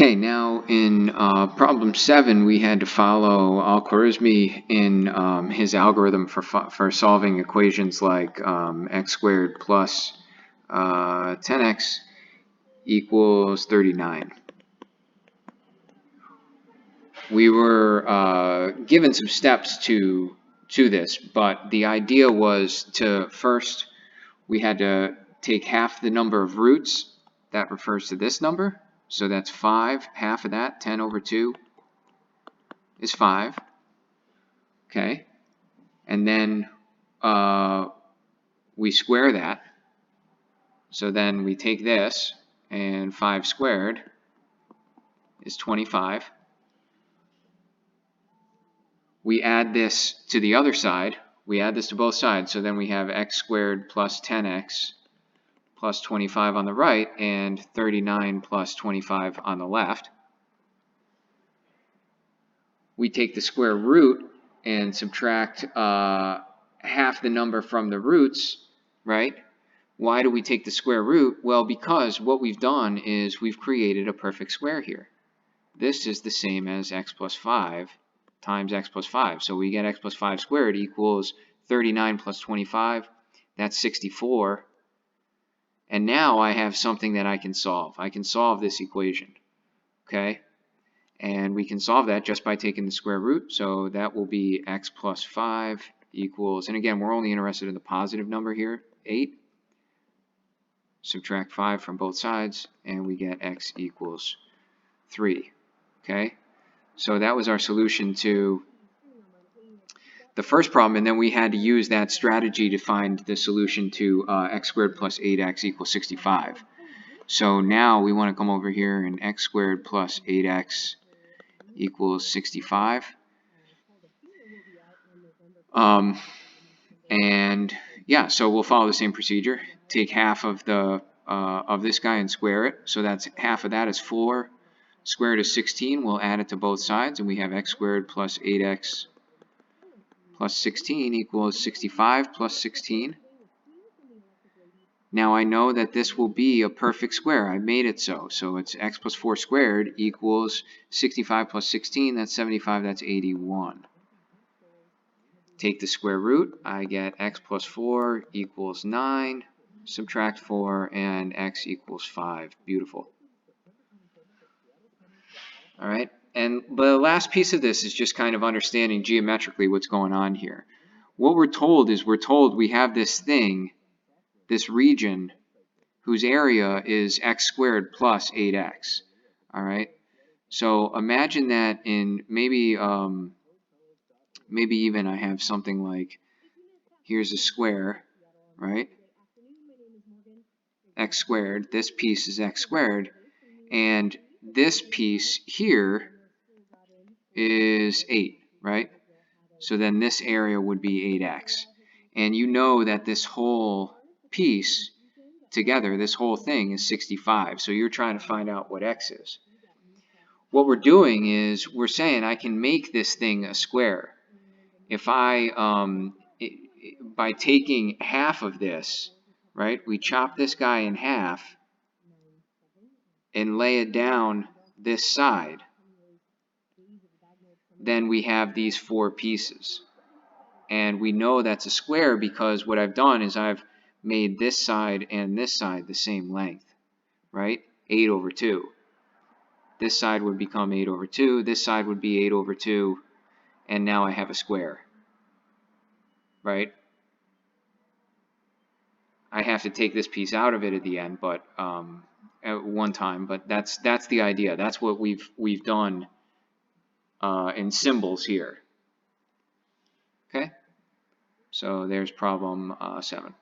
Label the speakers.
Speaker 1: Okay, now in problem 7, we had to follow Al-Khwarizmi in his algorithm for solving equations like x squared plus 10x equals 39. We were given some steps to this, but the idea was to first we had to take half the number of roots. That refers to this number. So that's 5. Half of that, 10 over 2, is 5. Okay. And then we square that. So then we take this, and 5 squared is 25. We add this to the other side. We add this to both sides. So then we have x squared plus 10x plus 25 on the right, and 39 plus 25 on the left. We take the square root and subtract half the number from the roots, right? Why do we take the square root? Well, because what we've done is we've created a perfect square here. This is the same as x plus 5 times x plus 5. So we get x plus 5 squared equals 39 plus 25. That's 64. And now I have something that I can solve. I can solve this equation, okay? And we can solve that just by taking the square root. So that will be x plus 5 equals, and again, we're only interested in the positive number here, 8. Subtract 5 from both sides, and we get x equals 3, okay? So that was our solution to the first problem, and then we had to use that strategy to find the solution to x squared plus 8x equals 65. So now we want to come over here, and x squared plus 8x equals 65. And yeah, so we'll follow the same procedure. Take half of the of this guy and square it. So that's half of that is 4. Squared is 16. We'll add it to both sides, and we have x squared plus 8x plus 16 equals 65 plus 16. Now I know that this will be a perfect square. I made it so. So it's x plus 4 squared equals 65 plus 16. That's 75. That's 81. Take the square root. I get x plus 4 equals 9. Subtract 4, and x equals 5. Beautiful. All right. And the last piece of this is just kind of understanding geometrically what's going on here. What we're told is we have this thing, this region, whose area is x squared plus 8x. All right. So imagine that in maybe even I have something like, here's a square, right? X squared. This piece is x squared, and this piece here is 8, right? So then this area would be 8x. And you know that this whole piece together, this whole thing is 65. So you're trying to find out what x is. What we're doing is we're saying I can make this thing a square. If I, by taking half of this, right, we chop this guy in half and lay it down this side, then we have these 4 pieces. And we know that's a square because what I've done is I've made this side and this side the same length, right? 8 over 2. This side would become 8 over 2. This side would be 8 over 2. And now I have a square, right? I have to take this piece out of it at the end, but at one time. But that's the idea. That's what we've done in symbols here. Okay. So there's problem 7.